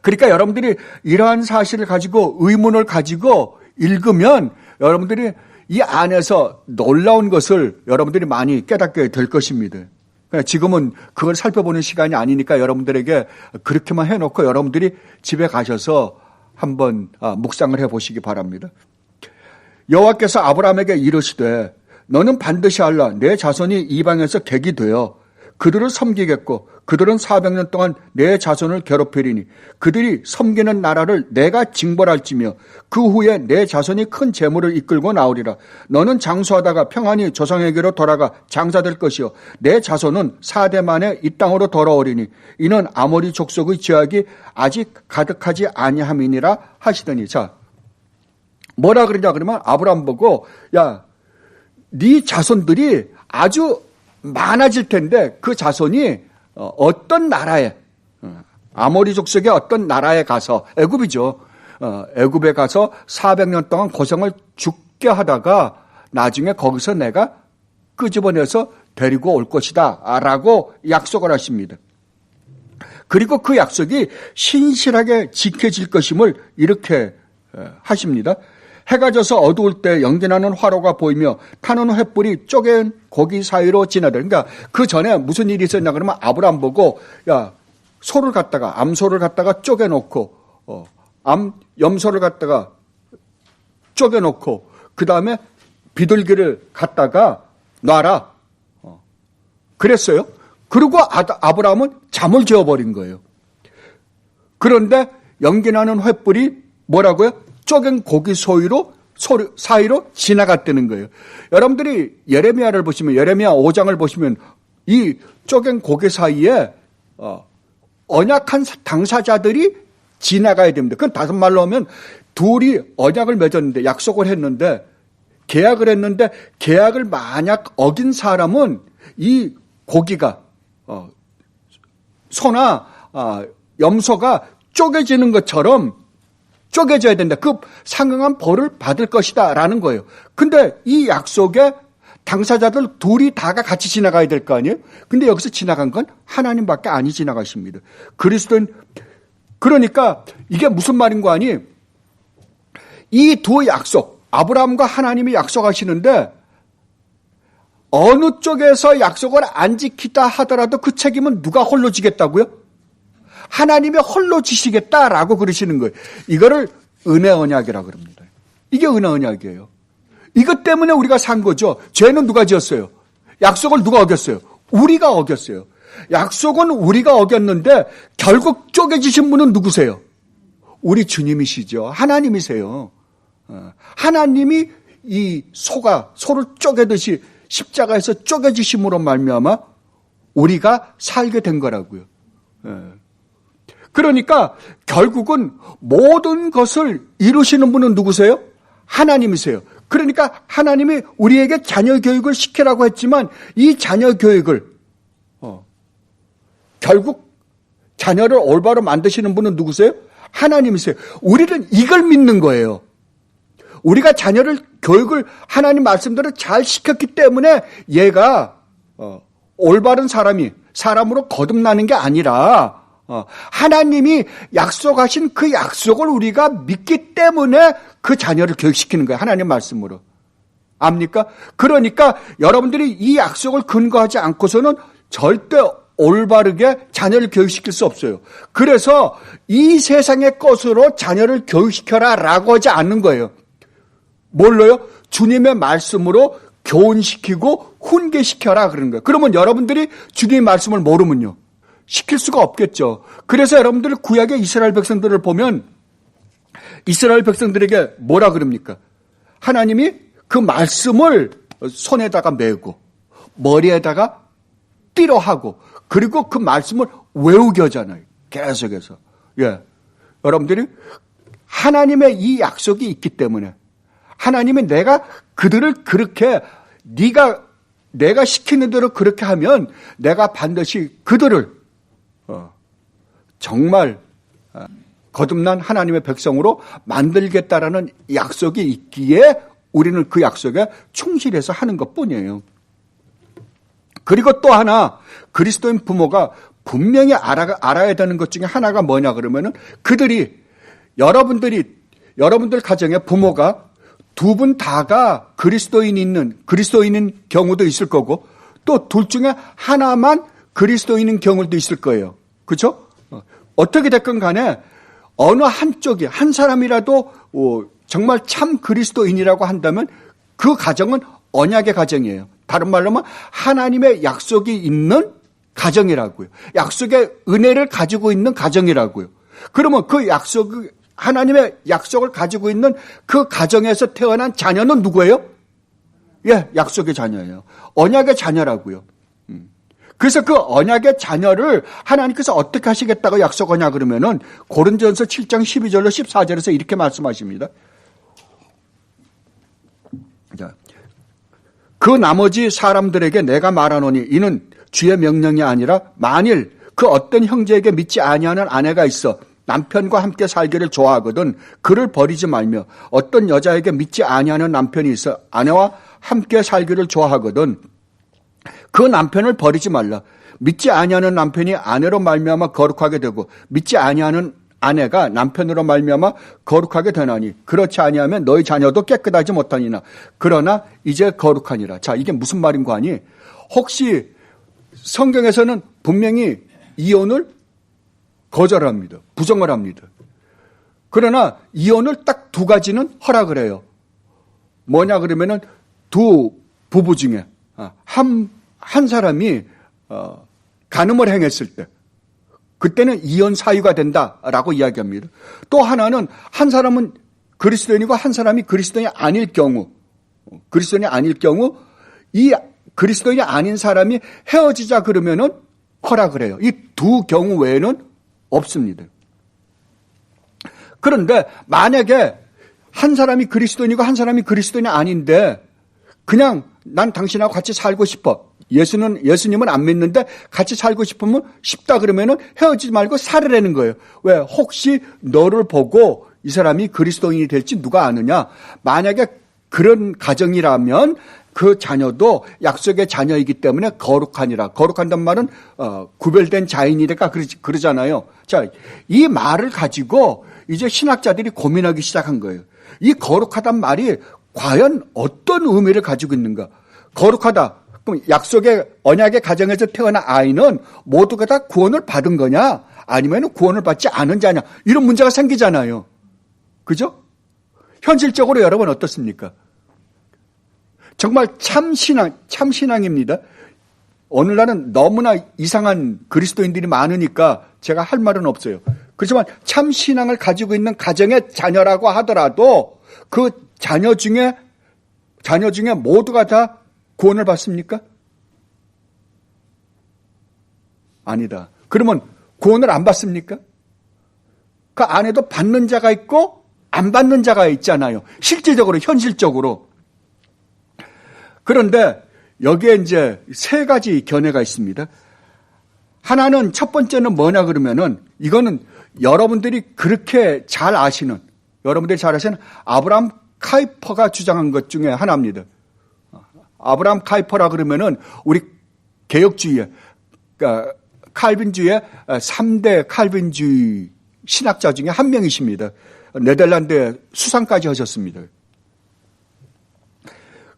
그러니까 여러분들이 이러한 사실을 가지고 의문을 가지고 읽으면 여러분들이 이 안에서 놀라운 것을 여러분들이 많이 깨닫게 될 것입니다. 지금은 그걸 살펴보는 시간이 아니니까 여러분들에게 그렇게만 해놓고 여러분들이 집에 가셔서 한번 묵상을 해보시기 바랍니다. 여호와께서 아브라함에게 이르시되 너는 반드시 알라. 내 자손이 이방에서 객이 되어 그들을 섬기겠고 그들은 400년 동안 내 자손을 괴롭히리니 그들이 섬기는 나라를 내가 징벌할지며 그 후에 내 자손이 큰 재물을 이끌고 나오리라. 너는 장수하다가 평안히 조상에게로 돌아가 장사될 것이요 내 자손은 4대 만에 이 땅으로 돌아오리니 이는 아모리 족속의 죄악이 아직 가득하지 아니함이니라 하시더니 자 뭐라 그러냐 그러면 아브라함 보고 야 네 자손들이 아주 많아질 텐데 그 자손이 어떤 나라에 아모리 족속의 어떤 나라에 가서 애굽이죠. 애굽에 가서 400년 동안 고생을 죽게 하다가 나중에 거기서 내가 끄집어내서 데리고 올 것이다 라고 약속을 하십니다. 그리고 그 약속이 신실하게 지켜질 것임을 이렇게 하십니다. 해가 져서 어두울 때 연기나는 화로가 보이며 타는 횃불이 쪼갠 고기 사이로 지나들. 그러니까 그 전에 무슨 일이 있었냐 그러면 아브라함 보고 야 소를 갖다가 암소를 갖다가 쪼개놓고 염소를 갖다가 쪼개놓고 그 다음에 비둘기를 갖다가 놔라. 그랬어요. 그리고 아브라함은 잠을 재워버린 거예요. 그런데 연기나는 횃불이 뭐라고요? 쪼갠 고기 사이로 지나갔다는 거예요. 여러분들이 예레미야를 보시면 예레미야 5장을 보시면 이 쪼갠 고기 사이에 언약한 당사자들이 지나가야 됩니다. 그건 다른 말로 하면 둘이 언약을 맺었는데 약속을 했는데 계약을 했는데 계약을 만약 어긴 사람은 이 고기가 소나 염소가 쪼개지는 것처럼 쪼개져야 된다. 그 상응한 벌을 받을 것이다 라는 거예요. 근데 이 약속에 당사자들 둘이 다가 같이 지나가야 될 거 아니에요? 근데 여기서 지나간 건 하나님밖에 아니 지나가십니다. 그리스도는 그러니까 이게 무슨 말인 거 아니? 이 두 약속, 아브라함과 하나님이 약속하시는데 어느 쪽에서 약속을 안 지키다 하더라도 그 책임은 누가 홀로 지겠다고요? 하나님이 홀로 지시겠다라고 그러시는 거예요. 이거를 은혜 언약이라고 그럽니다. 이게 은혜 언약이에요. 이것 때문에 우리가 산 거죠. 죄는 누가 지었어요? 약속을 누가 어겼어요? 우리가 어겼어요. 약속은 우리가 어겼는데 결국 쪼개지신 분은 누구세요? 우리 주님이시죠. 하나님이세요. 하나님이 이 소를 쪼개듯이 십자가에서 쪼개지심으로 말미암아 우리가 살게 된 거라고요. 그러니까 결국은 모든 것을 이루시는 분은 누구세요? 하나님이세요. 그러니까 하나님이 우리에게 자녀 교육을 시키라고 했지만 이 자녀 교육을 결국 자녀를 올바로 만드시는 분은 누구세요? 하나님이세요. 우리는 이걸 믿는 거예요. 우리가 자녀를 교육을 하나님 말씀대로 잘 시켰기 때문에 얘가 올바른 사람으로 거듭나는 게 아니라 하나님이 약속하신 그 약속을 우리가 믿기 때문에 그 자녀를 교육시키는 거예요. 하나님 말씀으로. 압니까? 그러니까 여러분들이 이 약속을 근거하지 않고서는 절대 올바르게 자녀를 교육시킬 수 없어요. 그래서 이 세상의 것으로 자녀를 교육시켜라 라고 하지 않는 거예요. 뭘로요? 주님의 말씀으로 교훈시키고 훈계시켜라 그러는 거예요. 그러면 여러분들이 주님의 말씀을 모르면요, 시킬 수가 없겠죠. 그래서 여러분들 구약의 이스라엘 백성들을 보면 이스라엘 백성들에게 뭐라 그럽니까? 하나님이 그 말씀을 손에다가 메고 머리에다가 띠로 하고 그리고 그 말씀을 외우게 하잖아요. 계속해서. 예. 여러분들이 하나님의 이 약속이 있기 때문에 하나님이 내가 그들을 그렇게 내가 시키는 대로 그렇게 하면 내가 반드시 그들을 정말 거듭난 하나님의 백성으로 만들겠다라는 약속이 있기에 우리는 그 약속에 충실해서 하는 것뿐이에요. 그리고 또 하나 그리스도인 부모가 분명히 알아야 되는 것 중에 하나가 뭐냐 그러면은 여러분들 가정에 부모가 두 분 다가 그리스도인인 경우도 있을 거고 또 둘 중에 하나만 그리스도인인 경우도 있을 거예요. 그렇죠? 어떻게 됐건 간에 어느 한쪽이 한 사람이라도 정말 참 그리스도인이라고 한다면 그 가정은 언약의 가정이에요. 다른 말로 하면 하나님의 약속이 있는 가정이라고요. 약속의 은혜를 가지고 있는 가정이라고요. 그러면 그 하나님의 약속을 가지고 있는 그 가정에서 태어난 자녀는 누구예요? 예, 약속의 자녀예요. 언약의 자녀라고요. 그래서 그 언약의 자녀를 하나님께서 어떻게 하시겠다고 약속하냐 그러면은 고린도전서 7장 12절로 14절에서 이렇게 말씀하십니다. 자, 그 나머지 사람들에게 내가 말하노니 이는 주의 명령이 아니라 만일 그 어떤 형제에게 믿지 아니하는 아내가 있어 남편과 함께 살기를 좋아하거든 그를 버리지 말며 어떤 여자에게 믿지 아니하는 남편이 있어 아내와 함께 살기를 좋아하거든 그 남편을 버리지 말라. 믿지 아니하는 남편이 아내로 말미암아 거룩하게 되고 믿지 아니하는 아내가 남편으로 말미암아 거룩하게 되나니 그렇지 아니하면 너희 자녀도 깨끗하지 못하니라. 그러나 이제 거룩하니라. 자, 이게 무슨 말인가 하니 혹시 성경에서는 분명히 이혼을 거절합니다. 부정을 합니다. 그러나 이혼을 딱 두 가지는 허락을 해요. 뭐냐 그러면은 두 부부 중에 한 사람이 간음을 행했을 때 그때는 이혼 사유가 된다라고 이야기합니다. 또 하나는 한 사람은 그리스도인이고 한 사람이 그리스도인이 아닐 경우 이 그리스도인이 아닌 사람이 헤어지자 그러면은 허락을 해요. 이 두 경우 외에는 없습니다. 그런데 만약에 한 사람이 그리스도인이고 한 사람이 그리스도인이 아닌데 그냥 난 당신하고 같이 살고 싶어. 예수님은 안 믿는데 같이 살고 싶다 그러면은 헤어지지 말고 살으라는 거예요. 왜? 혹시 너를 보고 이 사람이 그리스도인이 될지 누가 아느냐. 만약에 그런 가정이라면 그 자녀도 약속의 자녀이기 때문에 거룩하니라. 거룩한단 말은 구별된 자인이니까 그러잖아요. 자, 이 말을 가지고 이제 신학자들이 고민하기 시작한 거예요. 이 거룩하단 말이 과연 어떤 의미를 가지고 있는가? 거룩하다. 그럼 언약의 가정에서 태어난 아이는 모두가 다 구원을 받은 거냐? 아니면 구원을 받지 않은 자냐? 이런 문제가 생기잖아요. 그죠? 현실적으로 여러분 어떻습니까? 정말 참신앙입니다. 오늘날은 너무나 이상한 그리스도인들이 많으니까 제가 할 말은 없어요. 그렇지만 참신앙을 가지고 있는 가정의 자녀라고 하더라도 그 자녀 중에 모두가 다 구원을 받습니까? 아니다. 그러면 구원을 안 받습니까? 그 안에도 받는 자가 있고 안 받는 자가 있잖아요. 실질적으로, 현실적으로. 그런데 여기에 이제 세 가지 견해가 있습니다. 하나는, 첫 번째는 뭐냐 그러면은, 이거는 여러분들이 그렇게 잘 아시는, 아브라함 카이퍼가 주장한 것 중에 하나입니다. 아브라함 카이퍼라 그러면은 우리 개혁주의의, 그러니까 칼빈주의의 3대 칼빈주의 신학자 중에 한 명이십니다. 네덜란드에 수상까지 하셨습니다.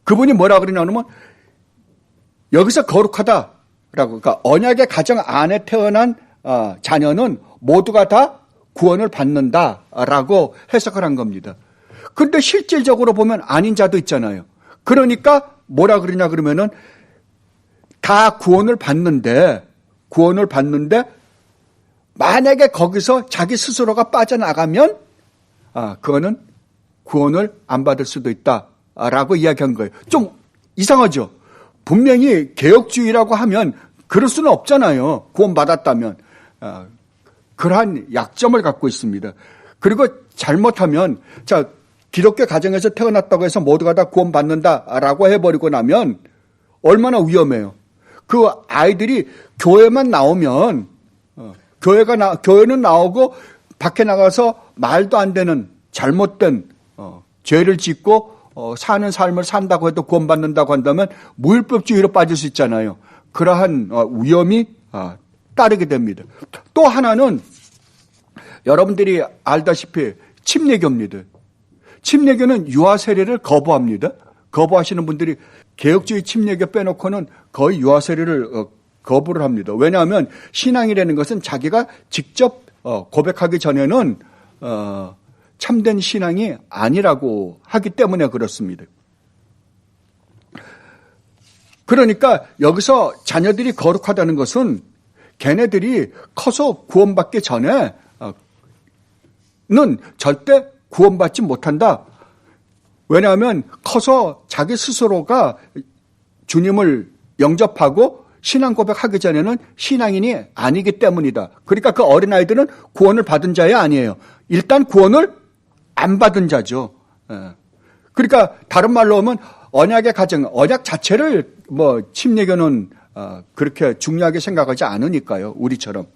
그분이 뭐라 그러냐면, 여기서 거룩하다라고, 그러니까 언약의 가정 안에 태어난 자녀는 모두가 다 구원을 받는다라고 해석을 한 겁니다. 그런데 실질적으로 보면 아닌 자도 있잖아요. 그러니까 뭐라 그러냐 그러면은, 다 구원을 받는데 만약에 거기서 자기 스스로가 빠져나가면 그거는 구원을 안 받을 수도 있다라고 이야기한 거예요. 좀 이상하죠? 분명히 개혁주의라고 하면 그럴 수는 없잖아요. 구원받았다면. 그러한 약점을 갖고 있습니다. 그리고 잘못하면, 자, 기독교 가정에서 태어났다고 해서 모두가 다 구원받는다라고 해버리고 나면 얼마나 위험해요. 그 아이들이 교회만 나오면, 교회는 나오고 밖에 나가서 말도 안 되는 잘못된 죄를 짓고 사는 삶을 산다고 해도 구원받는다고 한다면 무율법주의로 빠질 수 있잖아요. 그러한 위험이 따르게 됩니다. 또 하나는 여러분들이 알다시피 침례교입니다. 침례교는 유아 세례를 거부합니다. 거부하시는 분들이, 개혁주의 침례교 빼놓고는 거의 유아 세례를 거부를 합니다. 왜냐하면 신앙이라는 것은 자기가 직접 고백하기 전에는 참된 신앙이 아니라고 하기 때문에 그렇습니다. 그러니까 여기서 자녀들이 거룩하다는 것은 걔네들이 커서 구원받기 전에는 절대 구원받지 못한다. 왜냐하면 커서 자기 스스로가 주님을 영접하고 신앙 고백하기 전에는 신앙인이 아니기 때문이다. 그러니까 그 어린아이들은 구원을 받은 자야 아니에요. 일단 구원을 안 받은 자죠. 그러니까 다른 말로 하면 언약의 가정, 언약 자체를 침례교는 그렇게 중요하게 생각하지 않으니까요. 우리처럼.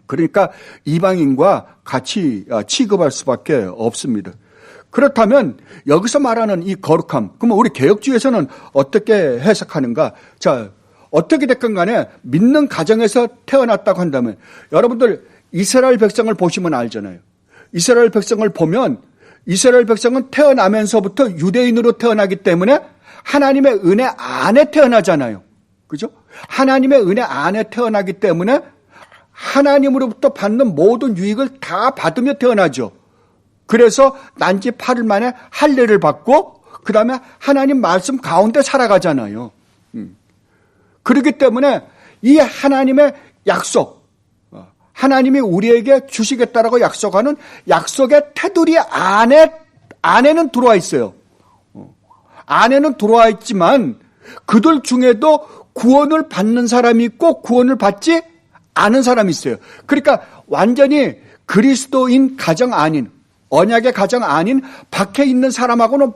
그러니까 이방인과 같이 취급할 수밖에 없습니다. 그렇다면 여기서 말하는 이 거룩함, 그러면 우리 개혁주의에서는 어떻게 해석하는가? 자, 어떻게 됐건 간에 믿는 가정에서 태어났다고 한다면, 여러분들 이스라엘 백성을 보시면 알잖아요. 이스라엘 백성을 보면 이스라엘 백성은 태어나면서부터 유대인으로 태어나기 때문에 하나님의 은혜 안에 태어나잖아요. 그죠? 하나님의 은혜 안에 태어나기 때문에 하나님으로부터 받는 모든 유익을 다 받으며 태어나죠. 그래서 난지 8일 만에 할례를 받고 그 다음에 하나님 말씀 가운데 살아가잖아요. 그렇기 때문에 이 하나님의 약속, 하나님이 우리에게 주시겠다라고 약속하는 약속의 테두리 안에는 들어와 있어요. 안에는 들어와 있지만 그들 중에도 구원을 받는 사람이 있고 구원을 받지 않은 사람이 있어요. 그러니까 완전히 그리스도인 가정 아닌, 언약의 가정 아닌 밖에 있는 사람하고는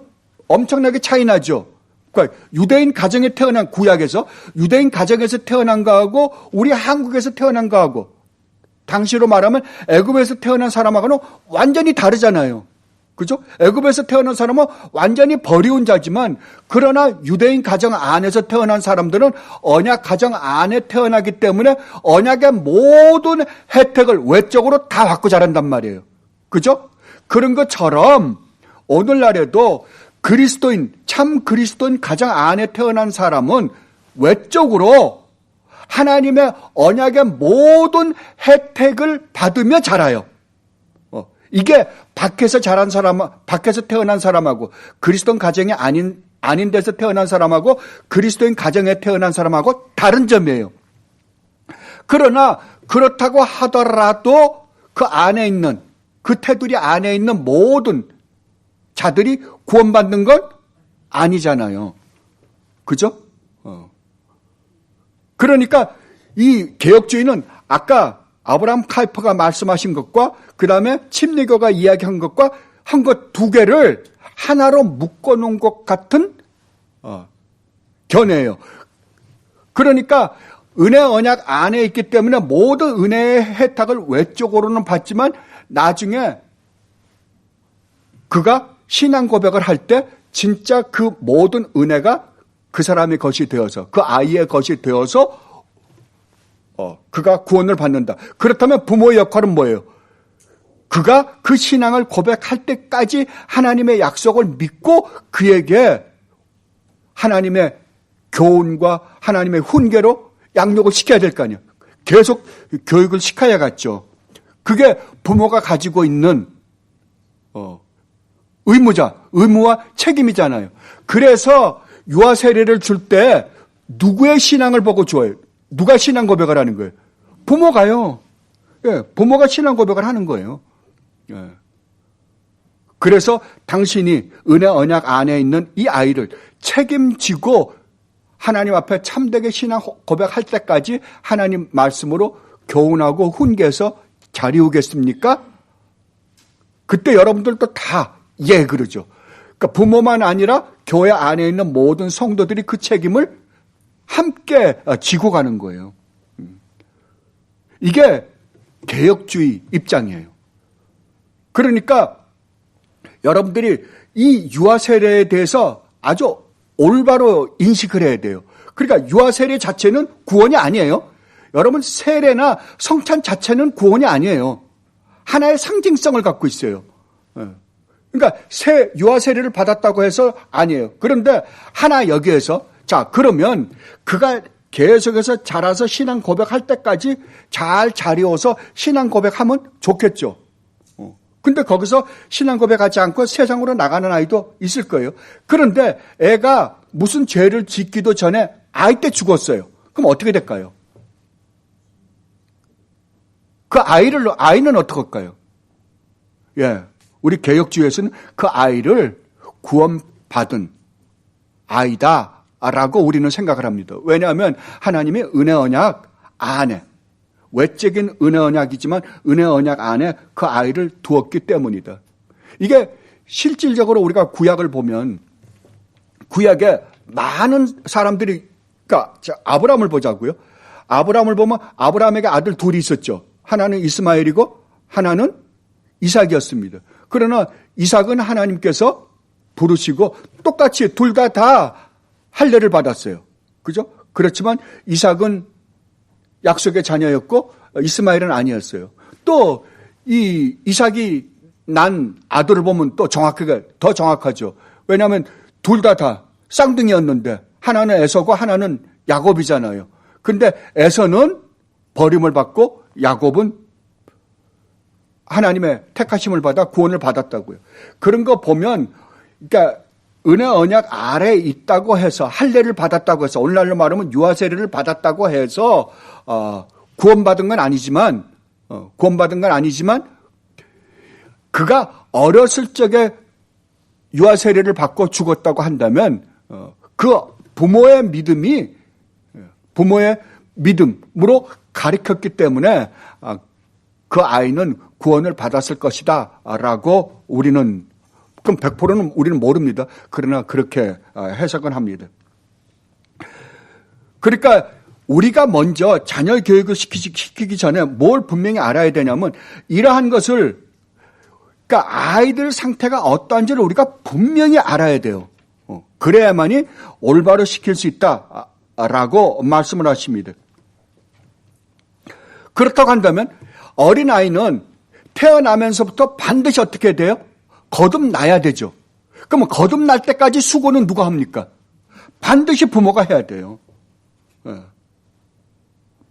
엄청나게 차이 나죠. 그러니까 유대인 가정에 태어난, 구약에서 유대인 가정에서 태어난 거하고 우리 한국에서 태어난 거하고 당시로 말하면 애굽에서 태어난 사람하고는 완전히 다르잖아요. 그죠? 애굽에서 태어난 사람은 완전히 버리운 자지만, 그러나 유대인 가정 안에서 태어난 사람들은 언약 가정 안에 태어나기 때문에 언약의 모든 혜택을 외적으로 다 받고 자란단 말이에요. 그죠? 그런 것처럼 오늘날에도 그리스도인, 참 그리스도인 가정 안에 태어난 사람은 외적으로 하나님의 언약의 모든 혜택을 받으며 자라요. 이게 밖에서 자란 사람, 밖에서 태어난 사람하고 그리스도인 가정이 아닌 데서 태어난 사람하고 그리스도인 가정에 태어난 사람하고 다른 점이에요. 그러나 그렇다고 하더라도 그 안에 있는, 그 테두리 안에 있는 모든 자들이 구원받는 건 아니잖아요. 그죠? 그러니까 이 개혁주의는 아까 아브라함 카이퍼가 말씀하신 것과 그 다음에 침례교가 이야기한 것과 한 것 두 개를 하나로 묶어놓은 것 같은 견해예요. 그러니까 은혜 언약 안에 있기 때문에 모든 은혜의 혜택을 외적으로는 받지만 나중에 그가 신앙 고백을 할 때 진짜 그 모든 은혜가 그 사람의 것이 되어서 그 아이의 것이 되어서 그가 구원을 받는다. 그렇다면 부모의 역할은 뭐예요? 그가 그 신앙을 고백할 때까지 하나님의 약속을 믿고 그에게 하나님의 교훈과 하나님의 훈계로 양육을 시켜야 될 거 아니에요. 계속 교육을 시켜야겠죠. 그게 부모가 가지고 있는 의무와 책임이잖아요. 그래서 유아 세례를 줄 때 누구의 신앙을 보고 줘요? 누가 신앙 고백을 하는 거예요? 부모가요. 예, 부모가 신앙 고백을 하는 거예요. 예. 그래서 당신이 은혜 언약 안에 있는 이 아이를 책임지고 하나님 앞에 참되게 신앙 고백할 때까지 하나님 말씀으로 교훈하고 훈계해서 잘 이루겠습니까? 그때 여러분들도 다 예 그러죠. 그러니까 부모만 아니라 교회 안에 있는 모든 성도들이 그 책임을 함께 지고 가는 거예요. 이게 개혁주의 입장이에요. 그러니까 여러분들이 이 유아 세례에 대해서 아주 올바로 인식을 해야 돼요. 그러니까 유아 세례 자체는 구원이 아니에요. 여러분 세례나 성찬 자체는 구원이 아니에요. 하나의 상징성을 갖고 있어요. 그러니까 유아 세례를 받았다고 해서 아니에요. 그런데 하나 여기에서 자 그러면 그가 계속해서 자라서 신앙 고백할 때까지 잘 자리워서 신앙 고백하면 좋겠죠. 근데 거기서 신앙 고백하지 않고 세상으로 나가는 아이도 있을 거예요. 그런데 애가 무슨 죄를 짓기도 전에 아이 때 죽었어요. 그럼 어떻게 될까요? 그 아이는 어떻게 할까요? 예. 우리 개혁주의에서는 그 아이를 구원받은 아이다라고 우리는 생각을 합니다. 왜냐하면 하나님의 은혜 언약 안에 외적인 은혜 언약이지만 은혜 언약 안에 그 아이를 두었기 때문이다. 이게 실질적으로 우리가 구약을 보면 구약에 많은 사람들이 그러니까 아브라함을 보자고요. 아브라함을 보면 아브라함에게 아들 둘이 있었죠. 하나는 이스마엘이고 하나는 이삭이었습니다. 그러나 이삭은 하나님께서 부르시고 똑같이 둘 다 할례를 받았어요. 그죠? 그렇지만 이삭은 약속의 자녀였고 이스마엘은 아니었어요. 또 이 이삭이 난 아들을 보면 또 더 정확하죠. 왜냐하면 둘 다 쌍둥이였는데 하나는 에서고 하나는 야곱이잖아요. 근데 에서는 버림을 받고 야곱은 하나님의 택하심을 받아 구원을 받았다고요. 그런 거 보면 그러니까 은혜 언약 아래에 있다고 해서 할례를 받았다고 해서 오늘날로 말하면 유아 세례를 받았다고 해서 구원받은 건 아니지만 그가 어렸을 적에 유아 세례를 받고 죽었다고 한다면 그 부모의 믿음으로 가르쳤기 때문에 그 아이는 구원을 받았을 것이다 라고 우리는 그럼 100%는 우리는 모릅니다. 그러나 그렇게 해석은 합니다. 그러니까 우리가 먼저 자녀 교육을 시키기 전에 뭘 분명히 알아야 되냐면 이러한 것을 그러니까 아이들 상태가 어떠한지를 우리가 분명히 알아야 돼요. 그래야만이 올바로 시킬 수 있다라고 말씀을 하십니다. 그렇다고 한다면 어린아이는 태어나면서부터 반드시 어떻게 돼요? 거듭나야 되죠. 그러면 거듭날 때까지 수고는 누가 합니까? 반드시 부모가 해야 돼요.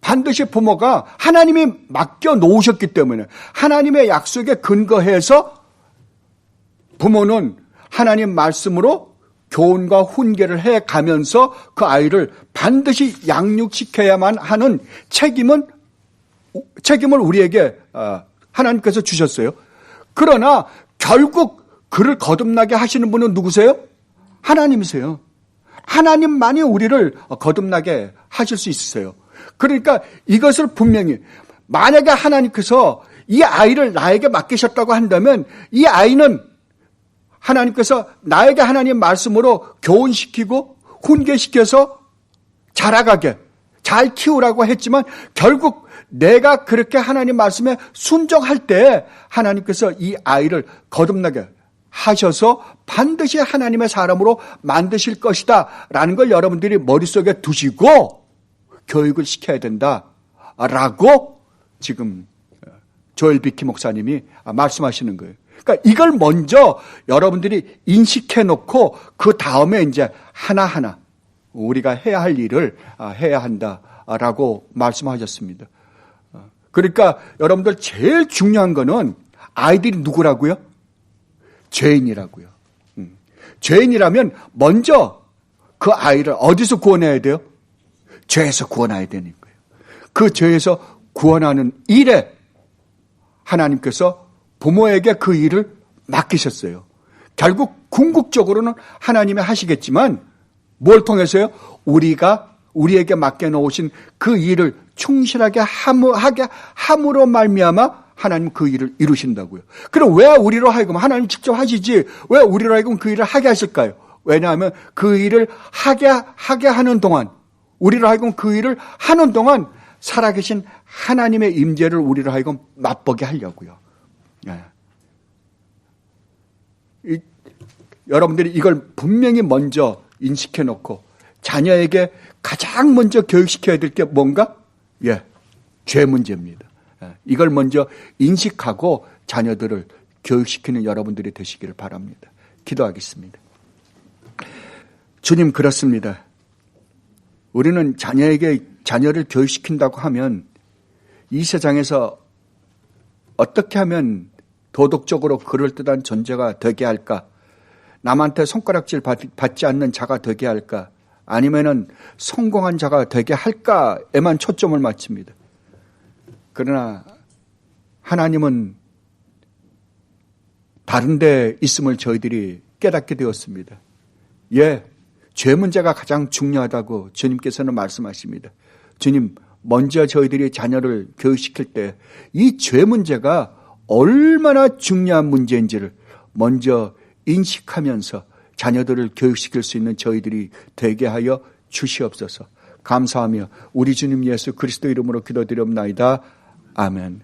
반드시 부모가 하나님이 맡겨 놓으셨기 때문에 하나님의 약속에 근거해서 부모는 하나님 말씀으로 교훈과 훈계를 해 가면서 그 아이를 반드시 양육시켜야만 하는 책임을 우리에게 하나님께서 주셨어요. 그러나 결국 그를 거듭나게 하시는 분은 누구세요? 하나님이세요. 하나님만이 우리를 거듭나게 하실 수 있으세요. 그러니까 이것을 분명히 만약에 하나님께서 이 아이를 나에게 맡기셨다고 한다면 이 아이는 하나님께서 나에게 하나님 말씀으로 교훈시키고 훈계시켜서 자라가게 잘 키우라고 했지만 결국 내가 그렇게 하나님 말씀에 순종할 때 하나님께서 이 아이를 거듭나게 하셔서 반드시 하나님의 사람으로 만드실 것이다 라는 걸 여러분들이 머릿속에 두시고 교육을 시켜야 된다라고 지금 조엘 비키 목사님이 말씀하시는 거예요. 그러니까 이걸 먼저 여러분들이 인식해 놓고 그 다음에 이제 하나하나 우리가 해야 할 일을 해야 한다라고 말씀하셨습니다. 그러니까 여러분들 제일 중요한 거는 아이들이 누구라고요? 죄인이라고요. 죄인이라면 먼저 그 아이를 어디서 구원해야 돼요? 죄에서 구원해야 되는 거예요. 그 죄에서 구원하는 일에 하나님께서 부모에게 그 일을 맡기셨어요. 결국 궁극적으로는 하나님이 하시겠지만 뭘 통해서요? 우리에게 맡겨놓으신 그 일을 충실하게 함으로 말미암아 하나님 그 일을 이루신다고요. 그럼 왜 우리로 하여금 하나님 직접 하시지 왜 우리로 하여금 그 일을 하게 하실까요? 왜냐하면 그 일을 하게 하는 동안 우리로 하여금 그 일을 하는 동안 살아계신 하나님의 임재를 우리로 하여금 맛보게 하려고요. 여러분들이 이걸 분명히 먼저 인식해 놓고 자녀에게 가장 먼저 교육시켜야 될 게 뭔가? 죄 문제입니다. 이걸 먼저 인식하고 자녀들을 교육시키는 여러분들이 되시기를 바랍니다. 기도하겠습니다. 주님, 그렇습니다. 우리는 자녀를 교육시킨다고 하면 이 세상에서 어떻게 하면 도덕적으로 그럴듯한 존재가 되게 할까? 남한테 손가락질 받지 않는 자가 되게 할까? 아니면은 성공한 자가 되게 할까에만 초점을 맞춥니다. 그러나 하나님은 다른 데 있음을 저희들이 깨닫게 되었습니다. 죄 문제가 가장 중요하다고 주님께서는 말씀하십니다. 주님, 먼저 저희들이 자녀를 교육시킬 때 이 죄 문제가 얼마나 중요한 문제인지를 먼저 인식하면서 자녀들을 교육시킬 수 있는 저희들이 되게 하여 주시옵소서. 감사하며 우리 주님 예수 그리스도 이름으로 기도드리옵나이다. 아멘.